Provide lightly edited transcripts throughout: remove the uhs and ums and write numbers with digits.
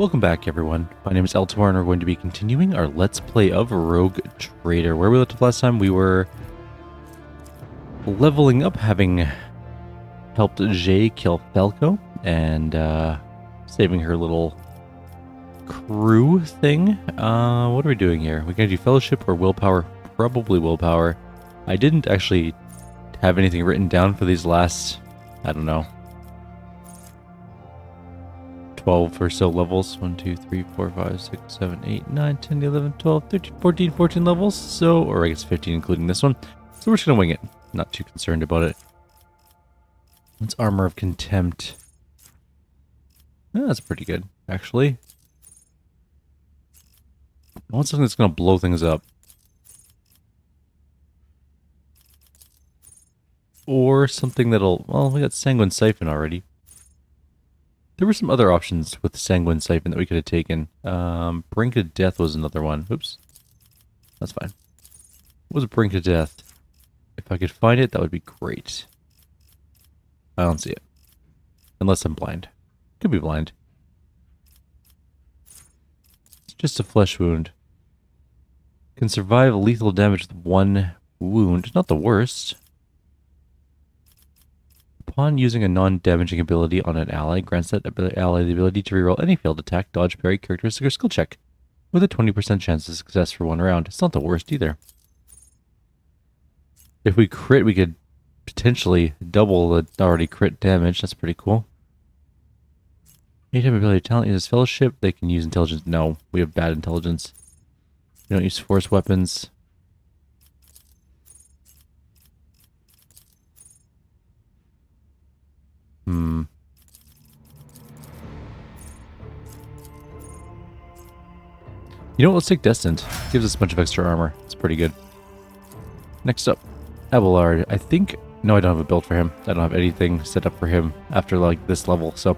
Welcome back, everyone. My name is Eltamar, and we're going to be continuing our Let's Play of Rogue Trader. Where we left off last time, we were leveling up, having helped Jay kill Falco, and saving her little crew thing. What are we doing here? We're going to do Fellowship or Willpower? Probably Willpower. I didn't actually have anything written down for these last, I don't know, 12 or so levels. 1, 2, 3, 4, 5, 6, 7, 8, 9, 10, 11, 12, 13, 14, 14 levels. So, or I guess 15 including this one. So we're just going to wing it. Not too concerned about it. It's Armor of Contempt. Oh, that's pretty good, actually. I want something that's going to blow things up. Or something that'll... Well, we got Sanguine Siphon already. There were some other options with the Sanguine Siphon that we could have taken. Brink of Death was another one. Oops. That's fine. What was Brink of Death? If I could find it, that would be great. I don't see it. Unless I'm blind. Could be blind. It's just a flesh wound. Can survive lethal damage with 1 wound. Not the worst. Upon using a non-damaging ability on an ally, grants that ally the ability to reroll any failed attack, dodge, parry, characteristic, or skill check, with a 20% chance of success for 1 round. It's not the worst either. If we crit, we could potentially double the already crit damage. That's pretty cool. Anytime ability talent uses Fellowship, they can use Intelligence. No, we have bad Intelligence. We don't use Force weapons. You know what, let's take Destined. Gives us a bunch of extra armor. It's pretty good. Next up, Abelard. I think... No, I don't have a build for him. I don't have anything set up for him after like this level. So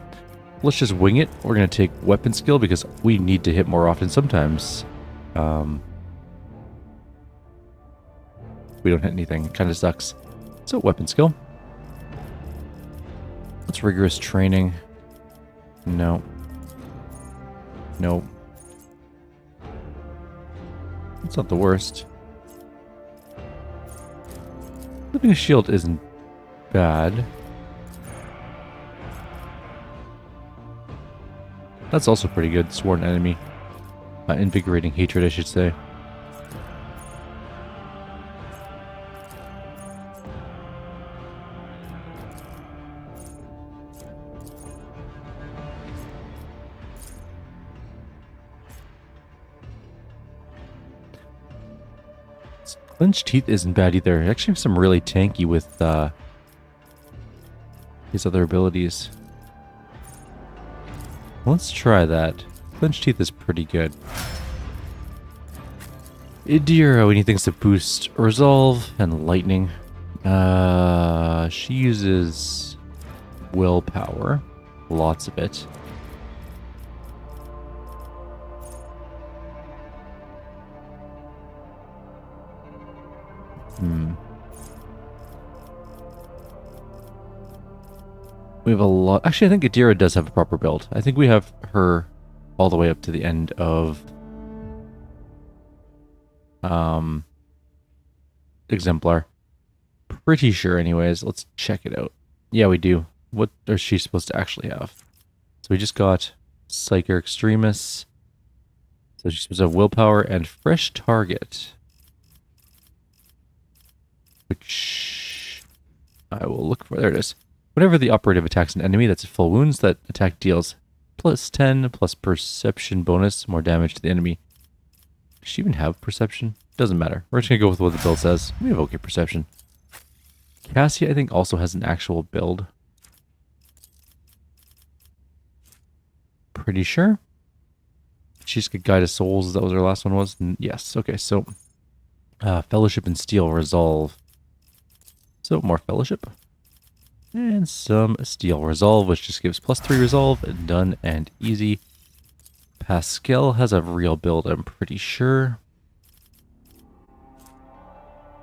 let's just wing it. We're going to take Weapon Skill because we need to hit more often sometimes. We don't hit anything. It kind of sucks. So Weapon Skill. What's Rigorous Training? No. No. It's not the worst. Living a Shield isn't bad. That's also pretty good. Sworn Enemy. Invigorating Hatred, I should say. Clenched Teeth isn't bad either. Actually, some really tanky with his other abilities. Let's try that. Clenched Teeth is pretty good. Idira, we need things to boost Resolve and Lightning. She uses Willpower. Lots of it. We have a lot. Actually, I think Idira does have a proper build. I think we have her all the way up to the end of Exemplar. Pretty sure, anyways. Let's check it out. Yeah, we do. What is she supposed to actually have? So we just got Psyker Extremis. So she's supposed to have Willpower and Fresh Target. Which I will look for. There it is. Whenever the operative attacks an enemy that's at full wounds, that attack deals plus 10 plus perception bonus, more damage to the enemy. Does she even have perception? Doesn't matter. We're just going to go with what the build says. We have okay perception. Cassia, I think, also has an actual build. Pretty sure. She's got Guide of Souls. That was her last one was? Yes. Okay, so Fellowship and Steel Resolve. So more Fellowship. And some Steel Resolve, which just gives plus 3 Resolve. Done and easy. Pascal has a real build, I'm pretty sure.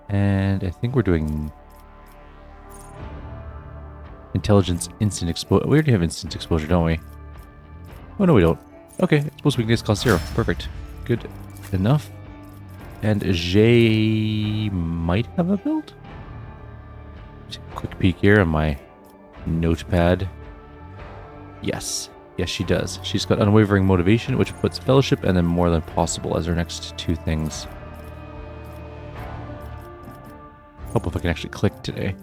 And I think we're doing Intelligence Instant Exposure. We already have Instant Exposure, don't we? Oh, no, we don't. Okay, exposed weakness cost 0. Perfect. Good enough. And Jay might have a build? Just a quick peek here on my notepad. Yes. Yes, she does. She's got unwavering motivation, which puts fellowship and then more than possible as her next two things. Hope if I can actually click today.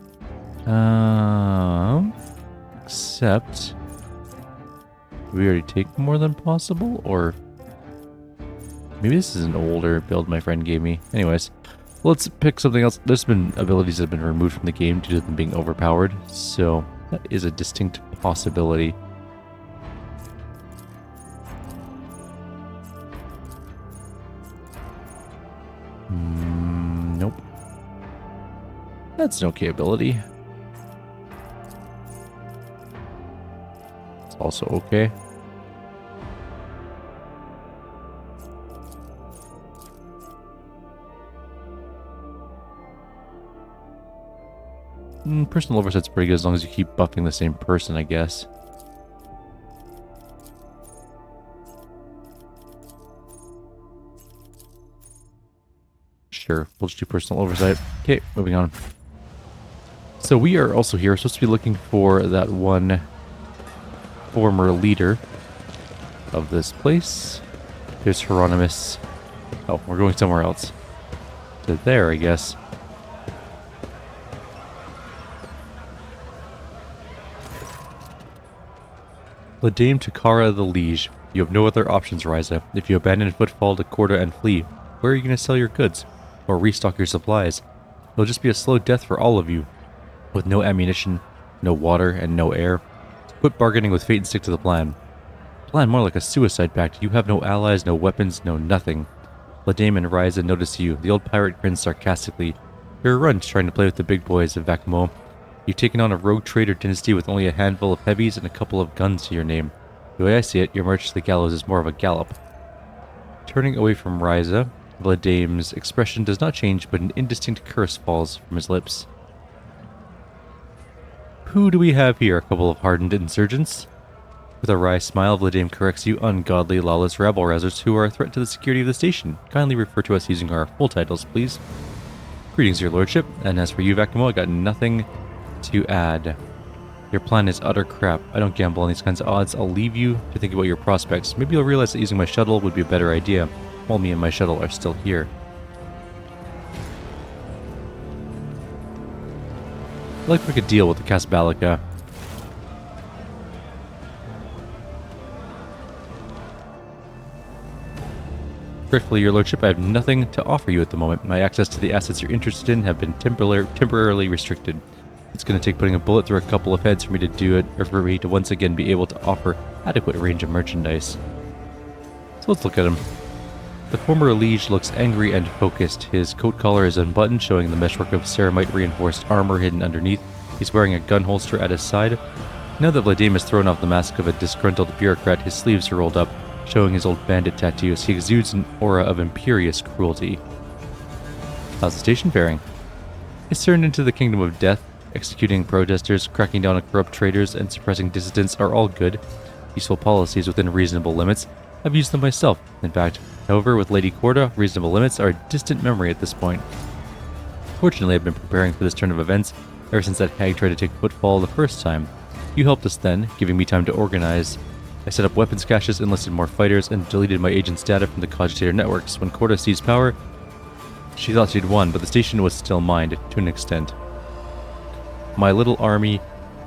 Except... Did we already take more than possible? Or... Maybe this is an older build my friend gave me. Anyways, let's pick something else. There's been abilities that have been removed from the game due to them being overpowered. So, that is a distinct possibility. Nope. That's an okay ability. It's also okay. Personal oversight's pretty good as long as you keep buffing the same person, I guess. Sure, we'll just do personal oversight. Okay, moving on. So we are also here, supposed to be looking for that one former leader of this place. There's Hieronymus. Oh, we're going somewhere else. To there, I guess. The Dame to Kara the Liege. You have no other options, Ryza. If you abandon Footfall to Chorda and flee, where are you going to sell your goods? Or restock your supplies? It'll just be a slow death for all of you. With no ammunition, no water, and no air. Quit bargaining with fate and stick to the plan. Plan more like a suicide pact. You have no allies, no weapons, no nothing. Ladame and Ryza notice you. The old pirate grins sarcastically. You're a runt trying to play with the big boys of Vakmo. You've taken on a rogue trader dynasty with only a handful of heavies and a couple of guns to your name. The way I see it, your march to the gallows is more of a gallop. Turning away from Ryza, Vladame's expression does not change, but an indistinct curse falls from his lips. Who do we have here? A couple of hardened insurgents? With a wry smile, Vladame corrects you, ungodly, lawless rabble-rousers who are a threat to the security of the station. Kindly refer to us using our full titles, please. Greetings, your lordship, and as for you, Vakmo, I got nothing to add. Your plan is utter crap. I don't gamble on these kinds of odds. I'll leave you to think about your prospects. Maybe you'll realize that using my shuttle would be a better idea, while me and my shuttle are still here. I'd like to make a deal with the Casbalica. Gratefully, your lordship, I have nothing to offer you at the moment. My access to the assets you're interested in have been temporarily restricted. It's going to take putting a bullet through a couple of heads for me to do it, or for me to once again be able to offer adequate range of merchandise. So let's look at him. The former liege looks angry and focused. His coat collar is unbuttoned, showing the meshwork of ceramite-reinforced armor hidden underneath. He's wearing a gun holster at his side. Now that Vladame has thrown off the mask of a disgruntled bureaucrat, his sleeves are rolled up, showing his old bandit tattoos. He exudes an aura of imperious cruelty. How's the station faring? It's turned into the kingdom of death. Executing protesters, cracking down on corrupt traders, and suppressing dissidents are all good. Useful policies within reasonable limits. I've used them myself, in fact. However, with Lady Chorda, reasonable limits are a distant memory at this point. Fortunately, I've been preparing for this turn of events ever since that hag tried to take Footfall the first time. You helped us then, giving me time to organize. I set up weapons caches, enlisted more fighters, and deleted my agent's data from the cogitator networks. When Chorda seized power, she thought she'd won, but the station was still mined, to an extent. My little army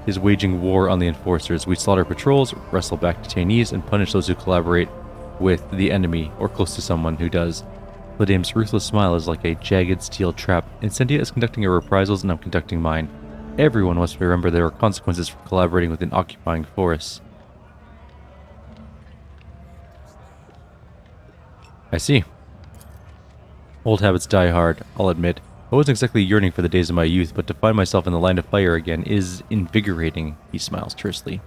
is waging war on the enforcers. We slaughter patrols, wrestle back detainees, and punish those who collaborate with the enemy, or close to someone who does. Vladame's ruthless smile is like a jagged steel trap. Incendia is conducting her reprisals, and I'm conducting mine. Everyone must remember there are consequences for collaborating with an occupying force. I see. Old habits die hard, I'll admit. I wasn't exactly yearning for the days of my youth, but to find myself in the line of fire again is invigorating, he smiles tersely.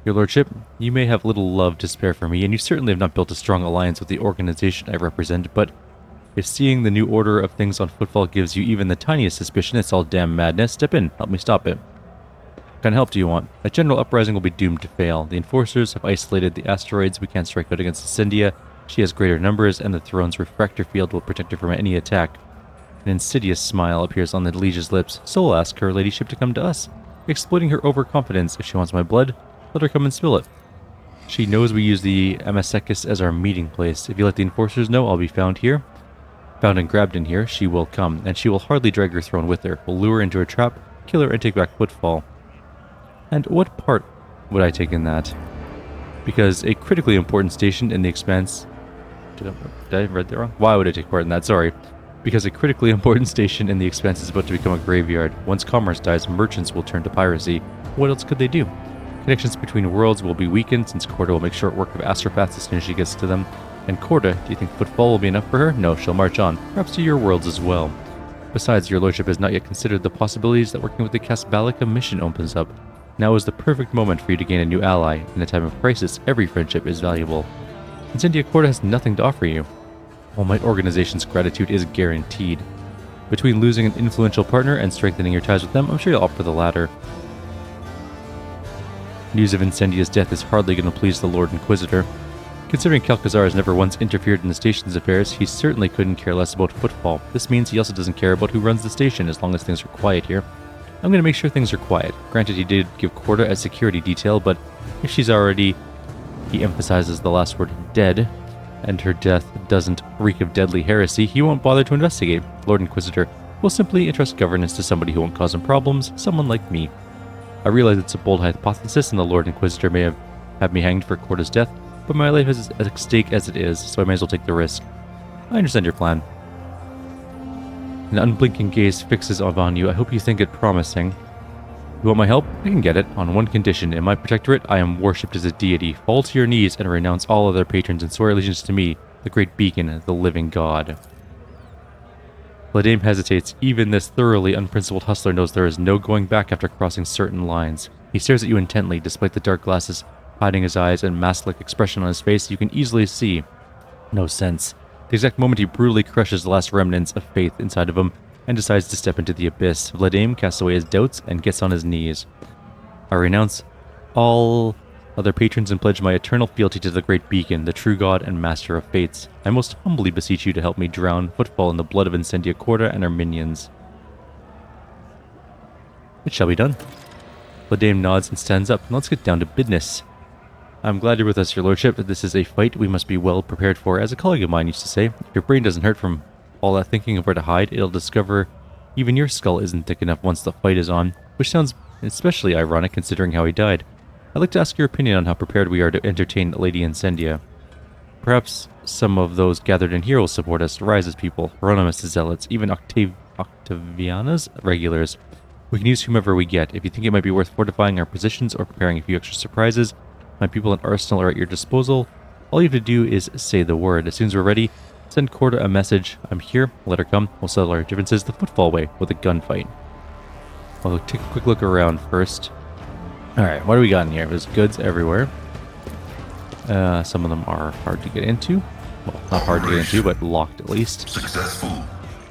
Your lordship, you may have little love to spare for me, and you certainly have not built a strong alliance with the organization I represent, but if seeing the new order of things on Footfall gives you even the tiniest suspicion it's all damn madness, step in, help me stop it. kind of help do you want? A general uprising will be doomed to fail. The enforcers have isolated the asteroids. We can't strike out against Incendia. She has greater numbers, and the throne's refractor field will protect her from any attack. An insidious smile appears on the liege's lips. So we'll ask her ladyship to come to us. Exploiting her overconfidence. If she wants my blood, let her come and spill it. She knows we use the Amasekis as our meeting place. If you let the enforcers know I'll be found and grabbed in here, she will come, and she will hardly drag her throne with her. We'll lure her into her trap, kill her, and take back Footfall. And what part would I take in that? Because a critically important station in the Expanse... Did I read that wrong? Why would I take part in that? Sorry. Because a critically important station in the Expanse is about to become a graveyard. Once commerce dies, merchants will turn to piracy. What else could they do? Connections between worlds will be weakened, since Chorda will make short work of astropaths as soon as she gets to them. And Chorda, do you think Footfall will be enough for her? No, she'll march on, perhaps to your worlds as well. Besides, your lordship has not yet considered the possibilities that working with the Casbalica mission opens up. Now is the perfect moment for you to gain a new ally. In a time of crisis, every friendship is valuable. Incendia Chorda has nothing to offer you. All my organization's gratitude is guaranteed. Between losing an influential partner and strengthening your ties with them, I'm sure you'll opt for the latter. News of Incendia's death is hardly going to please the Lord Inquisitor. Considering Kalkazar has never once interfered in the station's affairs, he certainly couldn't care less about Footfall. This means he also doesn't care about who runs the station as long as things are quiet here. I'm going to make sure things are quiet. Granted, he did give Chorda a security detail, but if she's already, he emphasizes the last word, dead, and her death doesn't reek of deadly heresy, he won't bother to investigate. Lord Inquisitor will simply entrust governance to somebody who won't cause him problems, someone like me. I realize it's a bold hypothesis, and the Lord Inquisitor may have me hanged for Chorda's death, but my life is at stake as it is, so I may as well take the risk. I understand your plan. An unblinking gaze fixes upon you. I hope you think it promising. You want my help? I can get it, on one condition. In my protectorate, I am worshipped as a deity. Fall to your knees and renounce all other patrons and swear allegiance to me, the great beacon, the living god. Vladame hesitates. Even this thoroughly unprincipled hustler knows there is no going back after crossing certain lines. He stares at you intently, despite the dark glasses hiding his eyes and mask-like expression on his face. You can easily see no sense. The exact moment he brutally crushes the last remnants of faith inside of him and decides to step into the abyss, Vladame casts away his doubts and gets on his knees. I renounce all other patrons and pledge my eternal fealty to the great beacon, the true god and master of fates. I most humbly beseech you to help me drown Footfall in the blood of Incendia Chorda and her minions. It shall be done. Vladame nods and stands up. Let's get down to business. I'm glad you're with us, your lordship. This is a fight we must be well prepared for. As a colleague of mine used to say, if your brain doesn't hurt from all that thinking of where to hide, it'll discover even your skull isn't thick enough once the fight is on, which sounds especially ironic considering how he died. I'd like to ask your opinion on how prepared we are to entertain Lady Incendia. Perhaps some of those gathered in here will support us, Rise's people, Hieronymus' zealots, even Octaviana's regulars. We can use whomever we get. If you think it might be worth fortifying our positions or preparing a few extra surprises, my people at Arsenal are at your disposal. All you have to do is say the word. As soon as we're ready, send Chorda a message. I'm here. Let her come. We'll settle our differences the Footfall way with a gunfight. We'll take a quick look around first. Alright, what do we got in here? There's goods everywhere. Some of them are hard to get into. Well, not hard to get into, but locked at least. Successful.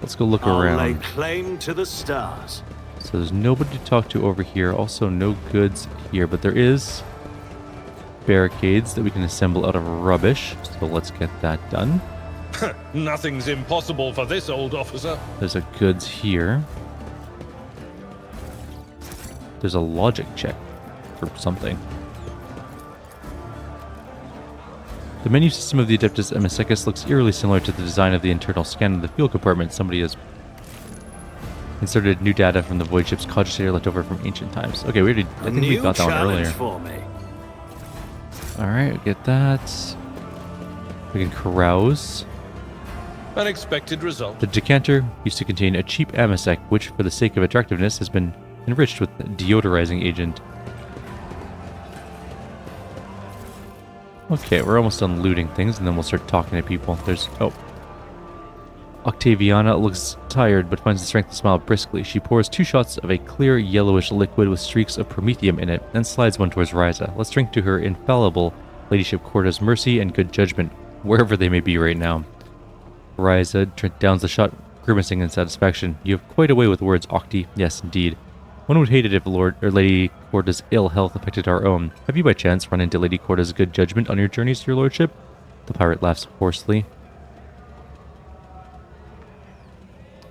Let's go look around. I'll lay claim to the stars. So there's nobody to talk to over here. Also no goods here, but there is barricades that we can assemble out of rubbish. So let's get that done. Nothing's impossible for this old officer. There's a goods here. There's a logic check for something. The menu system of the Adeptus Amasekis looks eerily similar to the design of the internal scan of the fuel compartment. Somebody has inserted new data from the void ship's cogitator left over from ancient times. Okay, I think we got that one earlier. For me. Alright, get that. We can carouse. Unexpected result. The decanter used to contain a cheap amasec, which, for the sake of attractiveness, has been enriched with a deodorizing agent. Okay, we're almost done looting things, and then we'll start talking to people. There's... oh. Octaviana looks tired, but finds the strength to smile briskly. She pours 2 shots of a clear, yellowish liquid with streaks of promethium in it, then slides one towards Risa. Let's drink to her infallible Ladyship Chorda's mercy and good judgment, wherever they may be right now. Risa downs the shot, grimacing in satisfaction. You have quite a way with words, Octi. Yes, indeed. One would hate it if Lord or Lady Chorda's ill health affected our own. Have you by chance run into Lady Chorda's good judgment on your journeys, your lordship? The pirate laughs hoarsely.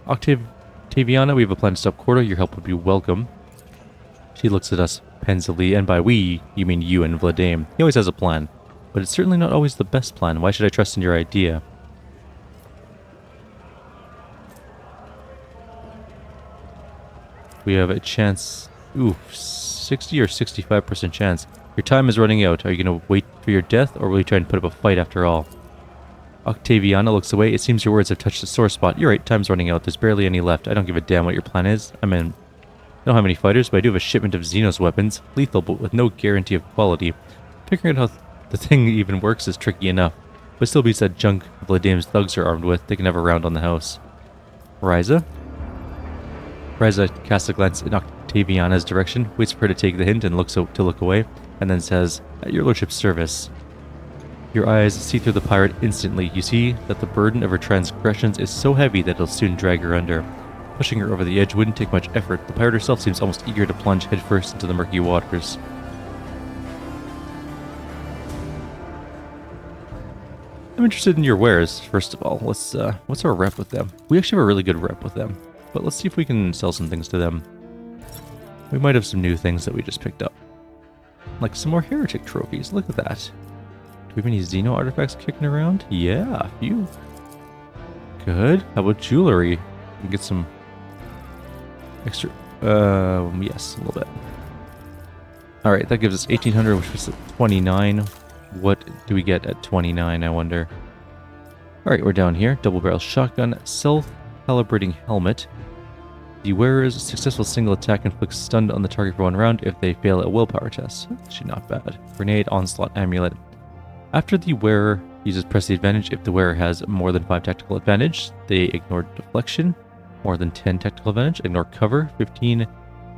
Octaviana, we have a plan to stop Chorda. Your help would be welcome. She looks at us pensively, and by we, you mean you and Vladame. He always has a plan, but it's certainly not always the best plan. Why should I trust in your idea? We have a chance. Ooh, 60 or 65% chance. Your time is running out. Are you going to wait for your death, or will you try and put up a fight after all? Octaviana looks away. It seems your words have touched a sore spot. You're right, time's running out. There's barely any left. I don't give a damn what your plan is. I don't have any fighters, but I do have a shipment of Xenos weapons. Lethal, but with no guarantee of quality. Figuring out how the thing even works is tricky enough. But still beats that junk Vladame's thugs are armed with. They can have a round on the house. Ryza? Ryza casts a glance in Octaviana's direction, waits for her to take the hint and looks to look away, and then says, "At your lordship's service." Your eyes see through the pirate instantly. You see that the burden of her transgressions is so heavy that it'll soon drag her under. Pushing her over the edge wouldn't take much effort. The pirate herself seems almost eager to plunge headfirst into the murky waters. I'm interested in your wares, first of all. What's our rep with them? We actually have a really good rep with them, but let's see if we can sell some things to them. We might have some new things that we just picked up. Like some more heretic trophies. Look at that. Do we have any Xeno artifacts kicking around? Yeah, a few. Good. How about jewelry? We can get some extra. Yes, a little bit. Alright, that gives us 1800, which was at 29. What do we get at 29, I wonder? Alright, we're down here. Double barrel shotgun, self-calibrating helmet. The wearer's successful single attack inflicts stun on the target for 1 round if they fail a willpower test. Actually not bad. Grenade, onslaught, amulet. After the wearer uses press the advantage, if the wearer has more than 5 tactical advantage, they ignore deflection. More than 10 tactical advantage, ignore cover. 15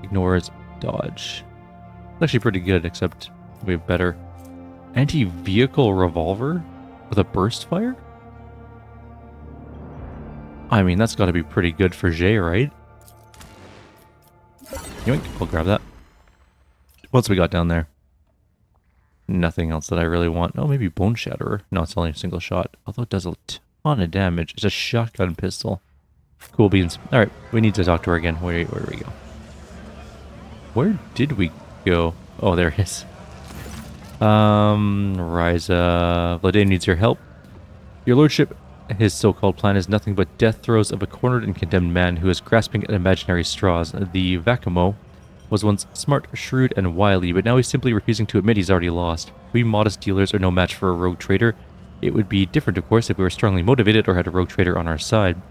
ignores dodge. It's actually pretty good, except we have better. Anti-vehicle revolver with a burst fire? I mean, that's got to be pretty good for Jay, right? Yoink, I'll grab that. What's we got down there? Nothing else that I really want. Oh, maybe Bone Shatterer. No, it's only a single shot. Although it does a ton of damage. It's a shotgun pistol. Cool beans. Alright, we need to talk to her again. Where do we go? Where did we go? Oh, there it is. Ryza. Vladane needs your help. Your lordship, his so-called plan is nothing but death throes of a cornered and condemned man who is grasping at imaginary straws. The Vakamo was once smart, shrewd, and wily, but now he's simply refusing to admit he's already lost. We modest dealers are no match for a rogue trader. It would be different, of course, if we were strongly motivated or had a rogue trader on our side.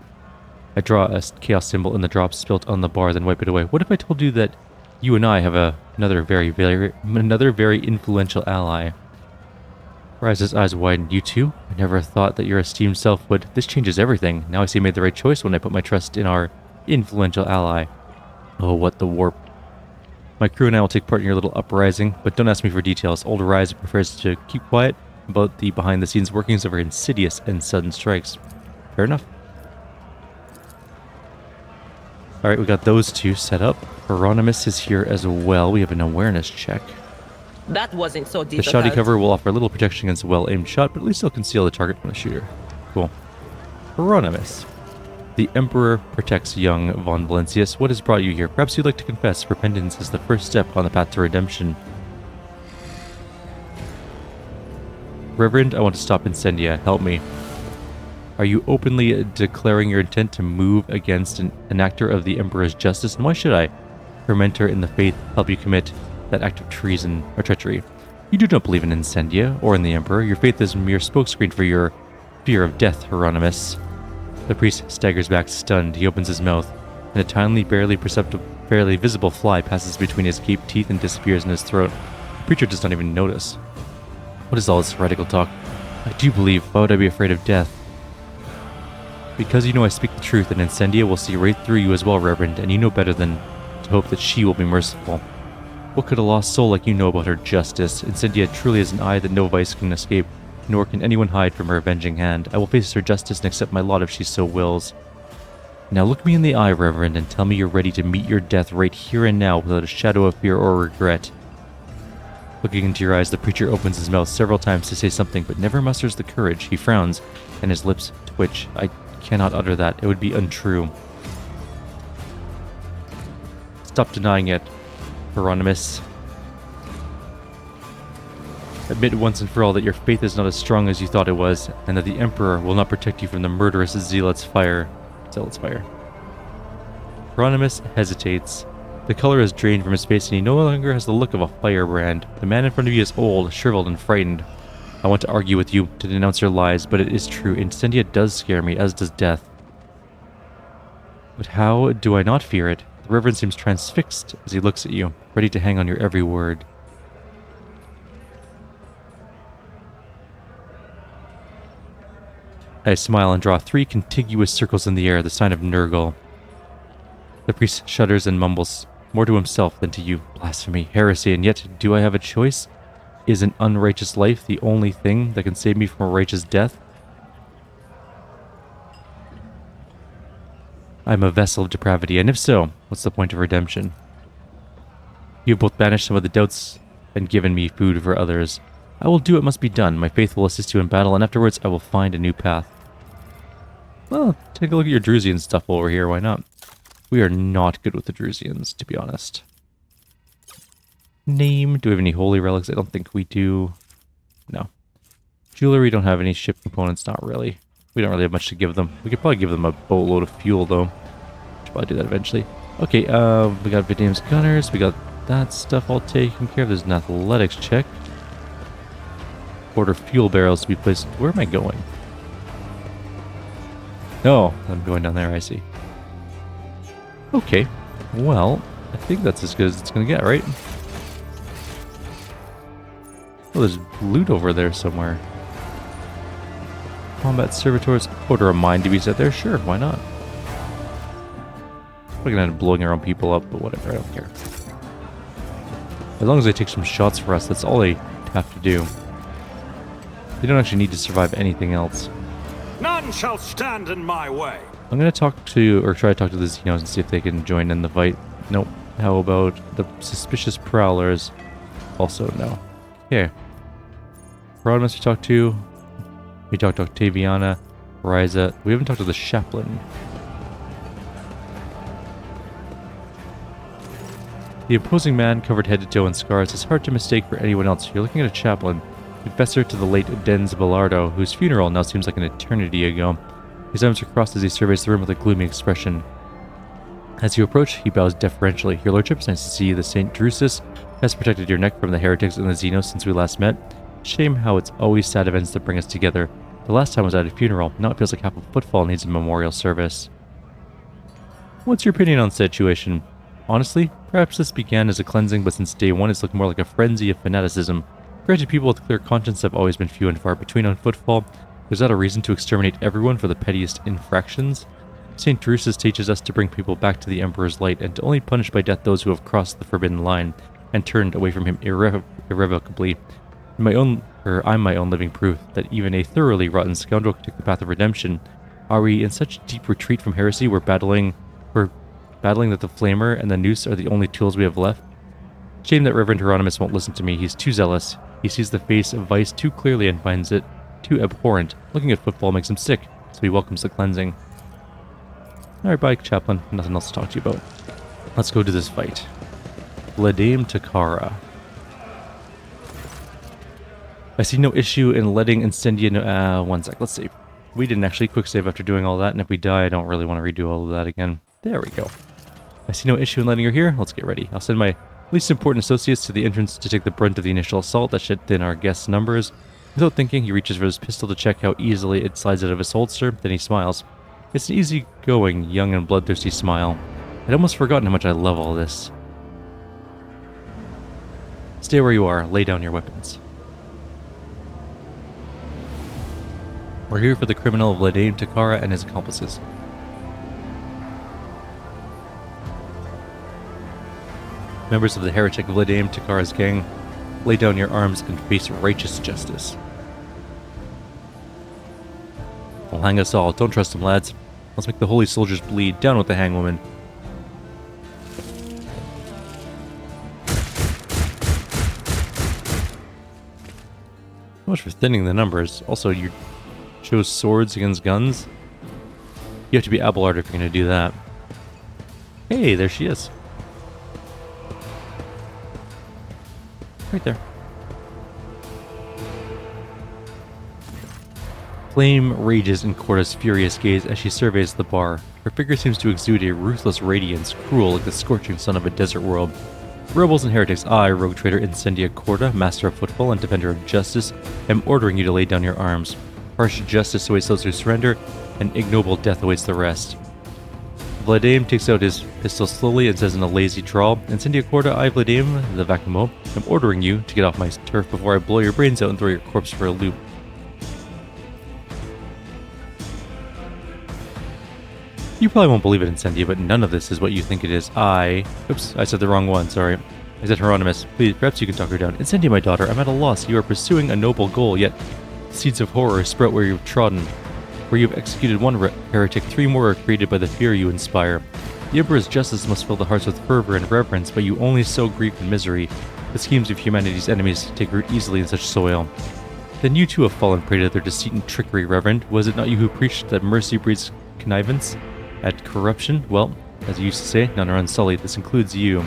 I draw a chaos symbol in the drops spilt on the bar, then wipe it away. What if I told you that you and I have another very influential ally? Ryza's eyes widen. You too? I never thought that your esteemed self would. This changes everything. Now I see I made the right choice when I put my trust in our influential ally. Oh, what the warp. My crew and I will take part in your little uprising, but don't ask me for details. Old Ryza prefers to keep quiet about the behind-the-scenes workings of her insidious and sudden strikes. Fair enough. Alright, we got those two set up. Hieronymus is here as well. We have an awareness check. That wasn't so The difficult. shoddy cover will offer little protection against a well-aimed shot, but at least it'll conceal the target from the shooter. Cool. Hieronymus. The Emperor protects young von Valencius. What has brought you here? Perhaps you'd like to confess. Repentance is the first step on the path to redemption. Reverend, I want to stop Incendia. Help me. Are you openly declaring your intent to move against an actor of the Emperor's justice? And why should I, her mentor in the faith, help you commit that act of treason or treachery? You do not believe in Incendia or in the Emperor. Your faith is a mere smokescreen for your fear of death, Hieronymus. The priest staggers back, stunned. He opens his mouth, and a tiny, barely visible fly passes between his gaped teeth and disappears in his throat. The preacher does not even notice. What is all this heretical talk? I do believe. Why would I be afraid of death? Because you know I speak the truth, and Incendia will see right through you as well, Reverend, and you know better than to hope that she will be merciful. What could a lost soul like you know about her justice? Incendia truly is an eye that no vice can escape, nor can anyone hide from her avenging hand. I will face her justice and accept my lot if she so wills. Now look me in the eye, Reverend, and tell me you're ready to meet your death right here and now without a shadow of fear or regret. Looking into your eyes, the preacher opens his mouth several times to say something, but never musters the courage. He frowns, and his lips twitch. I cannot utter that. It would be untrue. Stop denying it, Hieronymus. Admit once and for all that your faith is not as strong as you thought it was, and that the Emperor will not protect you from the murderous zealot's fire. Hieronymus hesitates. The color is drained from his face, and he no longer has the look of a firebrand. The man in front of you is old, shriveled, and frightened. I want to argue with you, to denounce your lies, but it is true. Incendia does scare me, as does death. But how do I not fear it? The Reverend seems transfixed as he looks at you, ready to hang on your every word. I smile and draw 3 contiguous circles in the air, the sign of Nurgle. The priest shudders and mumbles, more to himself than to you. Blasphemy, heresy, and yet do I have a choice? Is an unrighteous life the only thing that can save me from a righteous death? I am a vessel of depravity, and if so, what's the point of redemption? You have both banished some of the doubts and given me food for others. I will do what must be done. My faith will assist you in battle, and afterwards I will find a new path. Well, take a look at your Drusian stuff over here, why not? We are not good with the Drusians, to be honest. Name, do we have any holy relics? I don't think we do. No. Jewelry, don't have any ship components, not really. We don't really have much to give them. We could probably give them a boatload of fuel, though. Should probably do that eventually. Okay, we got Vidam's Gunners, we got that stuff all taken care of. There's an athletics check. Order fuel barrels to be placed. Where am I going? Oh, I'm going down there, I see. Okay, well, I think that's as good as it's going to get, right? Oh, there's loot over there somewhere. Combat servitors. Order a mine to be set there? Sure, why not? We're going to end up blowing our own people up, but whatever, I don't care. As long as they take some shots for us, that's all they have to do. They don't actually need to survive anything else. None shall stand in my way. I'm going to talk to, or try to talk to the Xenos and see if they can join in the fight. Nope. How about the suspicious prowlers? Also, no. Okay. Hieronymus we talked to. We talked to Octaviana. Ryza. We haven't talked to the chaplain. The imposing man, covered head to toe in scars, is hard to mistake for anyone else. You're looking at a chaplain, confessor to the late Denz Belardo, whose funeral now seems like an eternity ago. His arms are crossed as he surveys the room with a gloomy expression. As you approach, he bows deferentially. Your lordship, it's nice to see you. The St. Drusus has protected your neck from the heretics and the Xenos since we last met. Shame how it's always sad events that bring us together. The last time was at a funeral. Now it feels like half a footfall needs a memorial service. What's your opinion on the situation? Honestly, perhaps this began as a cleansing, but since day one it's looked more like a frenzy of fanaticism. Granted, people with clear conscience have always been few and far between on footfall. Is that a reason to exterminate everyone for the pettiest infractions? St. Drusus teaches us to bring people back to the Emperor's light and to only punish by death those who have crossed the forbidden line and turned away from him irrevocably. I'm my own living proof that even a thoroughly rotten scoundrel can take the path of redemption. Are we in such deep retreat from heresy we're battling that the Flamer and the Noose are the only tools we have left? Shame that Reverend Hieronymus won't listen to me. He's too zealous. He sees the face of vice too clearly and finds it too abhorrent. Looking at football makes him sick, so he welcomes the cleansing. Alright, bye, Chaplain. Nothing else to talk to you about. Let's go to this fight. Ledame Takara. I see no issue in letting Incendia one sec, let's see. We didn't actually quick save after doing all that, and if we die, I don't really want to redo all of that again. There we go. I see no issue in letting her here. Let's get ready. I'll send my least important associates to the entrance to take the brunt of the initial assault that should thin our guests' numbers. Without thinking, he reaches for his pistol to check how easily it slides out of his holster, then he smiles. It's an easy-going, young and bloodthirsty smile. I'd almost forgotten how much I love all this. Stay where you are. Lay down your weapons. We're here for the criminal of Ledame Takara and his accomplices. Members of the heretic of Ledame Takara's gang, lay down your arms and face righteous justice. They'll hang us all. Don't trust them, lads. Let's make the holy soldiers bleed. Down with the hangwoman. So much for thinning the numbers. Also, you chose swords against guns. You have to be Abelard if you're going to do that. Hey, there she is. Right there. Flame rages in Chorda's furious gaze as she surveys the bar. Her figure seems to exude a ruthless radiance, cruel like the scorching sun of a desert world. Rebels and heretics, I, rogue trader Incendia Chorda, master of football and defender of justice, am ordering you to lay down your arms. Harsh justice awaits those who surrender, and ignoble death awaits the rest. Vladimir takes out his pistol slowly and says in a lazy drawl, Incendia Chorda, I, Vladimir, the Vacumo, am ordering you to get off my turf before I blow your brains out and throw your corpse for a loop. You probably won't believe it, Incendia, but none of this is what you think it is. Oops, I said the wrong one, sorry. I said Hieronymus. Please, perhaps you can talk her down. Incendia, my daughter, I'm at a loss. You are pursuing a noble goal, yet seeds of horror sprout where you've trodden. Where you've executed one heretic, 3 more are created by the fear you inspire. The Emperor's justice must fill the hearts with fervor and reverence, but you only sow grief and misery. The schemes of humanity's enemies take root easily in such soil. Then you too have fallen prey to their deceit and trickery, Reverend. Was it not you who preached that mercy breeds connivance? At corruption? Well, as you used to say, none are unsullied. This includes you.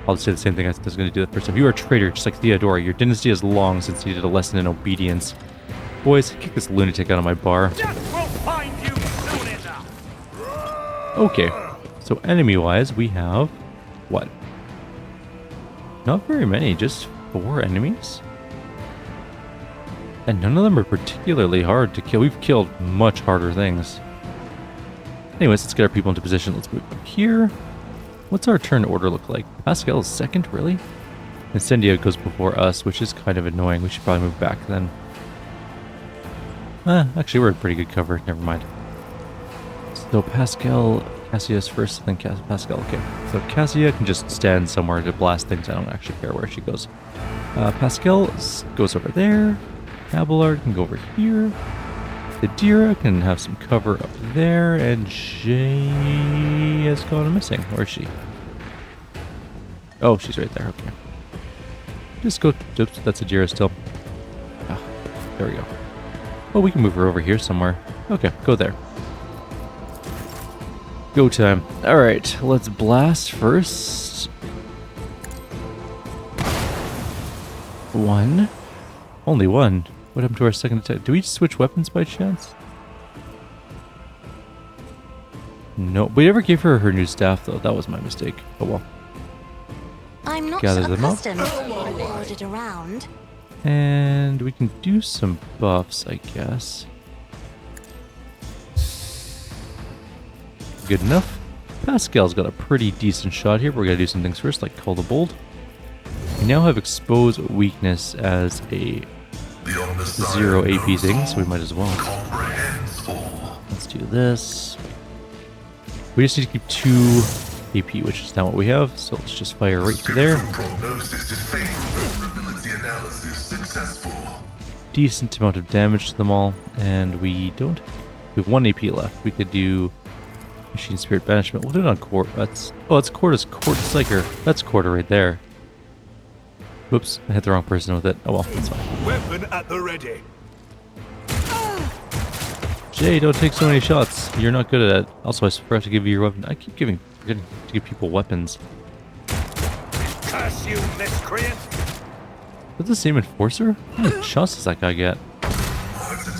I'll just say the same thing I was going to do the first time. You are a traitor, just like Theodora. Your dynasty has long since needed a lesson in obedience. Boys, kick this lunatic out of my bar. Death will find you soon enough. Okay, so enemy-wise, we have... what? Not very many, just 4 enemies. And none of them are particularly hard to kill. We've killed much harder things. Anyways, let's get our people into position. Let's move up here. What's our turn order look like? Pascal is second, really? Incendia goes before us, which is kind of annoying. We should probably move back then. Actually, we're in pretty good cover. Never mind. So Pascal, Cassius first, then Pascal. Okay. So Cassia can just stand somewhere to blast things. I don't actually care where she goes. Pascal goes over there. Abelard can go over here. Adira can have some cover up there, and she has gone missing. Where is she? Oh, she's right there. Okay. Just go. Oops, that's Adira still. Ah, there we go. Oh, we can move her over here somewhere. Okay, go there. Go time. Alright, let's blast first. 1. Only 1. What happened to our second attack? Do we switch weapons by chance? No. We never gave her her new staff, though. That was my mistake. Oh well. I'm not Gather them up. accustomed to being ordered around. And we can do some buffs, I guess. Good enough. Pascal's got a pretty decent shot here. We're going to do some things first, like Call the Bold. We now have Expose Weakness as a 0 AP thing, so we might as well. Let's do this. We just need to keep 2 AP, which is not what we have, so let's just fire right to there. Decent amount of damage to them all, and we have 1 AP left. We could do Machine Spirit Banishment. We'll do it on Chorda. That's Chorda's Psyker. That's Chorda right there. Whoops, I hit the wrong person with it. Oh well, that's fine. Weapon at the ready. Jay, don't take so many shots. You're not good at it. Also, I forgot to give you your weapon. I keep forgetting to give people weapons. Curse you, miscreant! Is the same enforcer? How many shots does that guy get?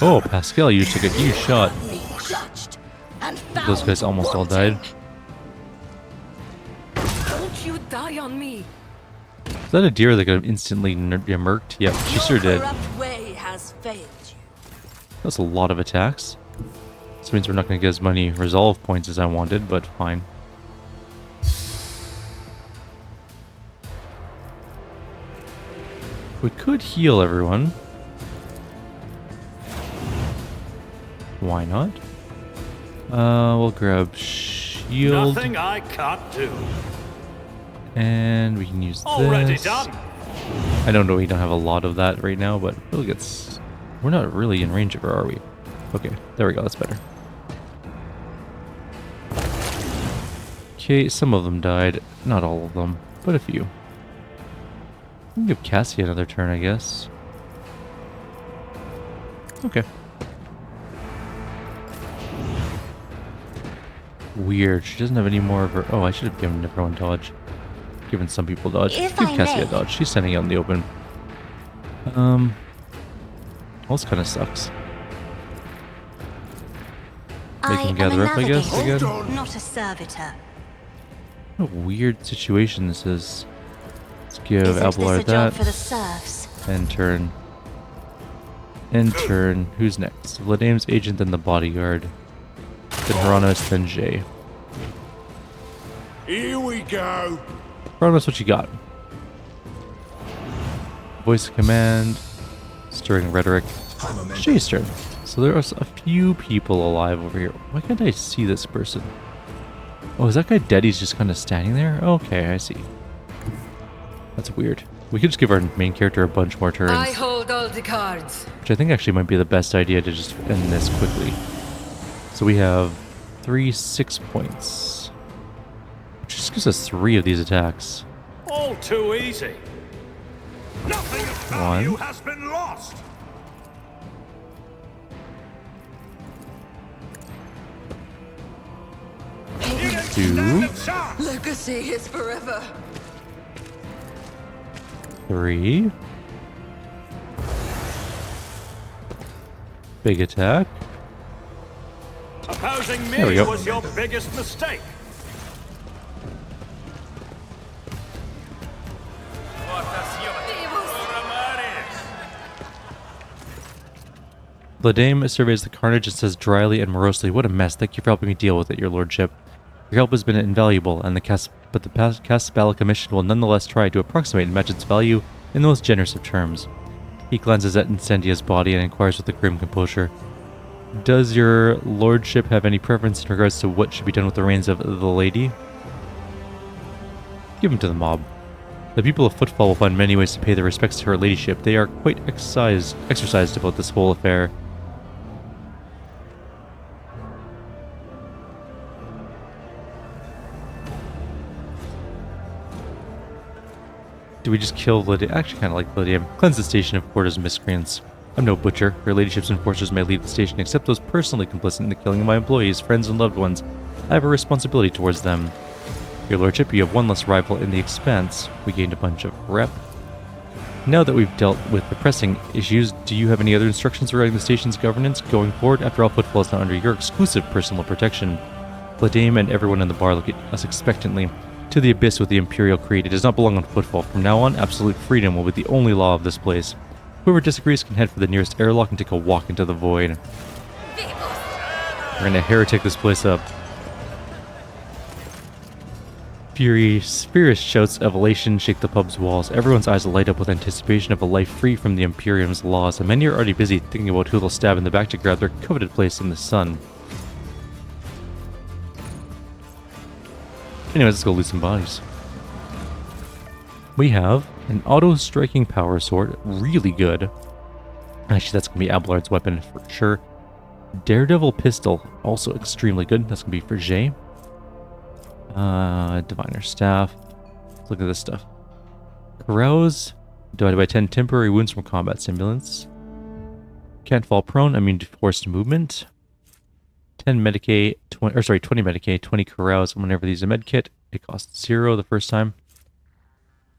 Oh, Pascal, you took a huge shot. Those guys almost all died. Don't you die on me. Is that a deer that got instantly murked? Yep, she sure did. Way has failed you. That's a lot of attacks. This means we're not going to get as many resolve points as I wanted, but fine. We could heal everyone. Why not? We'll grab shield. Nothing I can't do. And we can use Already this. done. I don't know, we don't have a lot of that right now, but we'll get... We're not really in range of her, are we? Okay, there we go, that's better. Okay, some of them died. Not all of them, but a few. I can give Cassie another turn, I guess. Okay. Weird. She doesn't have any more of her... Oh, I should have given everyone dodge. Given some people dodge. If Give I Cassie a may. dodge. She's standing out in the open. Well, this kind of sucks. Make him gather up, I guess, again. Not a servitor. What a weird situation this is. Let's give Isn't this Abelard a job that. for the serfs? End turn. End turn. Who's next? Vladame's agent, then the bodyguard. Then Hernandez, then Jay. Here we go. Hernandez, what you got? Voice of command. Stirring rhetoric. Jay's turn. So there are a few people alive over here. Why can't I see this person? Oh, is that guy dead? He's just kind of standing there? Okay, I see. That's weird. We could just give our main character a bunch more turns. I hold all the cards. Which I think actually might be the best idea to just end this quickly. So we have 6 points. Which just gives us 3 of these attacks. All too easy. Nothing of value One. has been lost. You don't Two. stand a chance. Legacy is forever. 3. Big attack. Opposing There we me go. was your biggest mistake. Vladame surveys the carnage and says dryly and morosely, "What a mess. Thank you for helping me deal with it, your lordship. Your help has been invaluable, and the Casbala Commission will nonetheless try to approximate and match its value in the most generous of terms." He glances at Incendia's body and inquires with a grim composure, "Does your lordship have any preference in regards to what should be done with the reins of the lady?" "Give them to the mob. The people of Footfall will find many ways to pay their respects to her ladyship. They are quite exercised about this whole affair." Do we just kill Vladimir? I actually kind of like Vladimir. Cleanse the station of Chorda's miscreants. I'm no butcher. Her ladyship's enforcers may leave the station except those personally complicit in the killing of my employees, friends, and loved ones. I have a responsibility towards them. Your lordship, you have one less rival in the Expanse. We gained a bunch of rep. Now that we've dealt with the pressing issues, do you have any other instructions regarding the station's governance going forward? After all, Footfall is now under your exclusive personal protection. Vladimir and everyone in the bar look at us expectantly. To the abyss with the Imperial Creed. It does not belong on Footfall. From now on, absolute freedom will be the only law of this place. Whoever disagrees can head for the nearest airlock and take a walk into the void. We're gonna heretic this place up. Furious shouts of elation shake the pub's walls. Everyone's eyes light up with anticipation of a life free from the Imperium's laws, and many are already busy thinking about who they'll stab in the back to grab their coveted place in the sun. Anyways, let's go loot some bodies. We have an auto-striking power sword, really good. Actually, that's going to be Abelard's weapon for sure. Daredevil pistol, also extremely good. That's going to be for Jay. Diviner staff. Let's look at this stuff. Carouse, divided by 10 temporary wounds from combat stimulants. Can't fall prone, immune to forced movement. 10 Medicaid, 20 Medicaid, 20 carouse. Whenever these a med kit, it costs 0 the first time.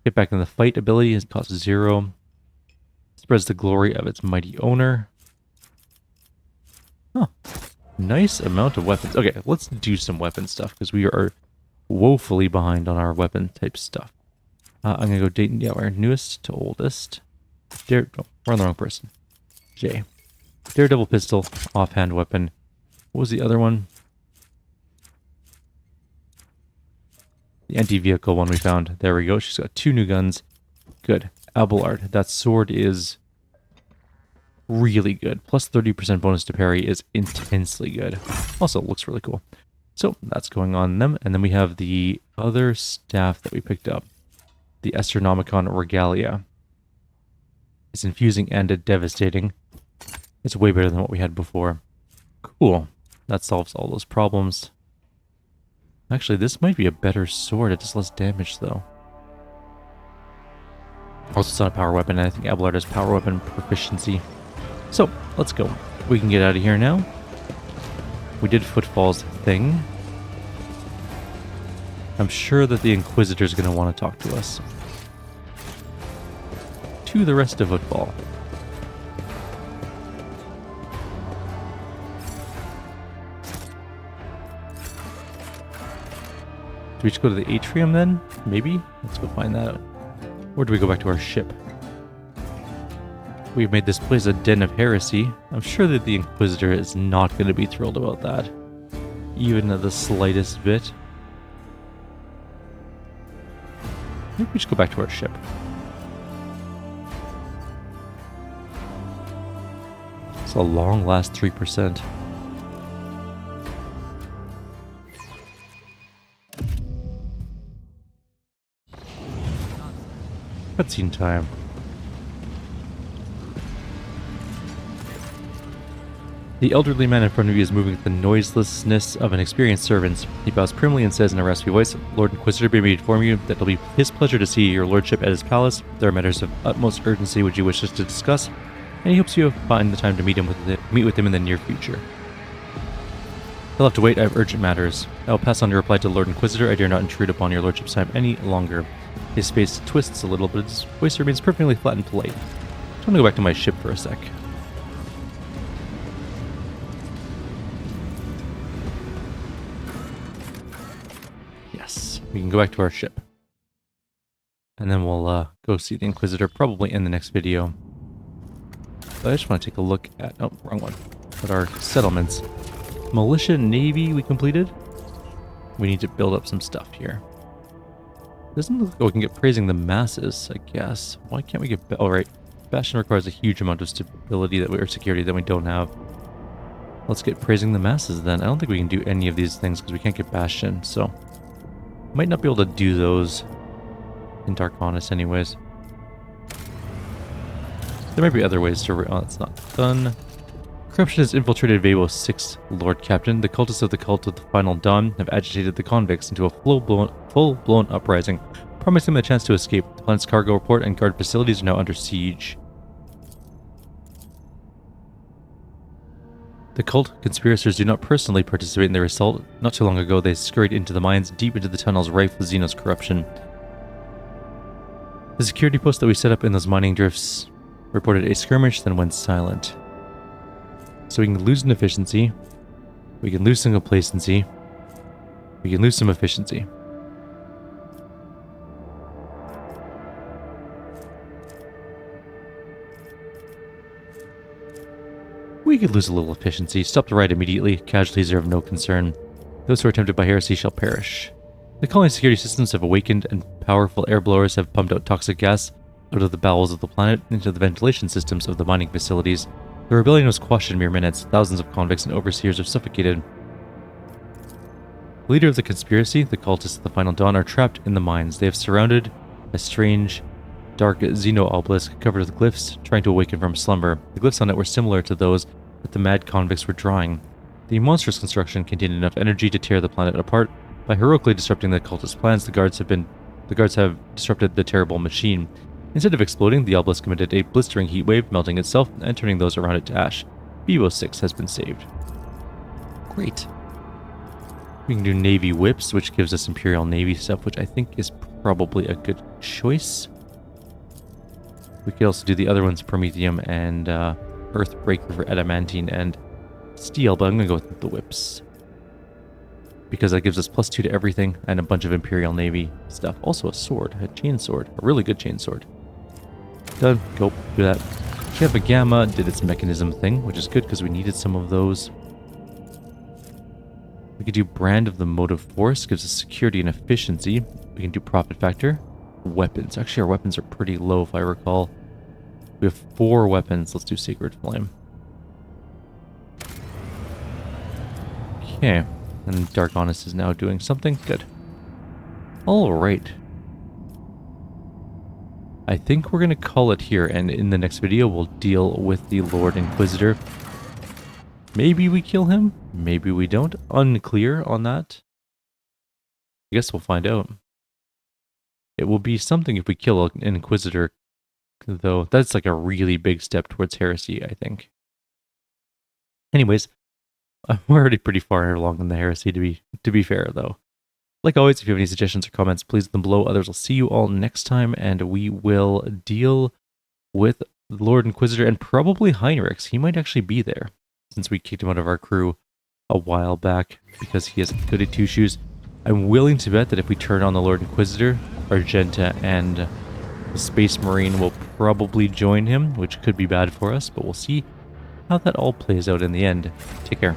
Get back in the fight ability, it costs 0. Spreads the glory of its mighty owner. Huh. Nice amount of weapons. Okay, let's do some weapon stuff, because we are woefully behind on our weapon type stuff. I'm going to go date, yeah, our newest to oldest. Oh, we're on the wrong person. J. Daredevil pistol, offhand weapon. What was the other one? The anti-vehicle one we found. There we go. She's got 2 new guns. Good. Abelard. That sword is really good. Plus 30% bonus to parry is intensely good. Also, looks really cool. So, that's going on them. And then we have the other staff that we picked up. The Astronomicon Regalia. It's infusing and devastating. It's way better than what we had before. Cool. That solves all those problems. Actually, this might be a better sword. It does less damage, though. Also, it's not a power weapon, and I think Abelard has power weapon proficiency. So, let's go. We can get out of here now. We did Footfall's thing. I'm sure that the Inquisitor's going to want to talk to us. To the rest of Footfall. Do we just go to the atrium then? Maybe? Let's go find that out. Or do we go back to our ship? We've made this place a den of heresy. I'm sure that the Inquisitor is not going to be thrilled about that. Even the slightest bit. Maybe we should go back to our ship. It's a long last 3%. Cutscene time. The elderly man in front of you is moving with the noiselessness of an experienced servant. He bows primly and says in a raspy voice, "Lord Inquisitor, bid me inform you that it'll be his pleasure to see your lordship at his palace. There are matters of utmost urgency which he wishes to discuss, and he hopes you find the time to meet with him in the near future. He'll have to wait. I have urgent matters. I will pass on your reply to the Lord Inquisitor. I dare not intrude upon your lordship's time any longer." His face twists a little, but his voice remains perfectly flat and polite. I just want to go back to my ship for a sec. Yes, we can go back to our ship. And then we'll go see the Inquisitor probably in the next video. But I just want to take a look at... oh, wrong one. At our settlements. Militia Navy we completed. We need to build up some stuff here. Doesn't look like we can get praising the masses, I guess. Why can't we get... oh, right. Bastion requires a huge amount of stability or security that we don't have. Let's get praising the masses then. I don't think we can do any of these things because we can't get Bastion, so... might not be able to do those in Darkonis anyways. There might be other ways to... oh, it's not done. Corruption has infiltrated Vabo's 6th Lord Captain. The cultists of the Cult of the Final Dawn have agitated the convicts into a full-blown uprising, promising them a chance to escape. The planet's cargo port and guard facilities are now under siege. The cult conspirators do not personally participate in their assault. Not too long ago, they scurried into the mines, deep into the tunnels rife with Xenos corruption. The security post that we set up in those mining drifts reported a skirmish, then went silent. So we can lose an efficiency, we can lose some complacency, we can lose some efficiency. We could lose a little efficiency. Stop the riot immediately. Casualties are of no concern. Those who are tempted by heresy shall perish. The colony security systems have awakened, and powerful air blowers have pumped out toxic gas out of the bowels of the planet into the ventilation systems of the mining facilities. The rebellion was quashed in mere minutes. Thousands of convicts and overseers are suffocated. The leader of the conspiracy, the cultists of the Final Dawn, are trapped in the mines. They have surrounded a strange, dark xeno-obelisk covered with glyphs, trying to awaken from slumber. The glyphs on it were similar to those that the mad convicts were drawing. The monstrous construction contained enough energy to tear the planet apart. By heroically disrupting the cultist plans, the guards have disrupted the terrible machine. Instead of exploding, the obelisk committed a blistering heat wave, melting itself and turning those around it to ash. Vabo 6 has been saved. Great. We can do Navy Whips, which gives us Imperial Navy stuff, which I think is probably a good choice. We could also do the other ones, Promethium and Earthbreaker for Adamantine and Steel, but I'm going to go with the Whips. Because that gives us +2 to everything and a bunch of Imperial Navy stuff. Also a sword, a chain sword, a really good chain sword. Done. Go do that. Shiba Gamma did its mechanism thing, which is good because we needed some of those. We could do Brand of the Motive Force, gives us security and efficiency. We can do Profit Factor. Weapons. Actually, our weapons are pretty low if I recall. We have 4 weapons. Let's do Sacred Flame. Okay. And Dark Honest is now doing something good. Alright. I think we're going to call it here, and in the next video we'll deal with the Lord Inquisitor. Maybe we kill him, maybe we don't. Unclear on that. I guess we'll find out. It will be something if we kill an Inquisitor, though. That's like a really big step towards heresy, I think. Anyways, we're already pretty far along in the heresy, to be fair, though. Like always, if you have any suggestions or comments, please leave them below. Others will see you all next time, and we will deal with Lord Inquisitor and probably Heinrichs. He might actually be there, since we kicked him out of our crew a while back because he has goody two-shoes. I'm willing to bet that if we turn on the Lord Inquisitor, Argenta and the Space Marine will probably join him, which could be bad for us, but we'll see how that all plays out in the end. Take care.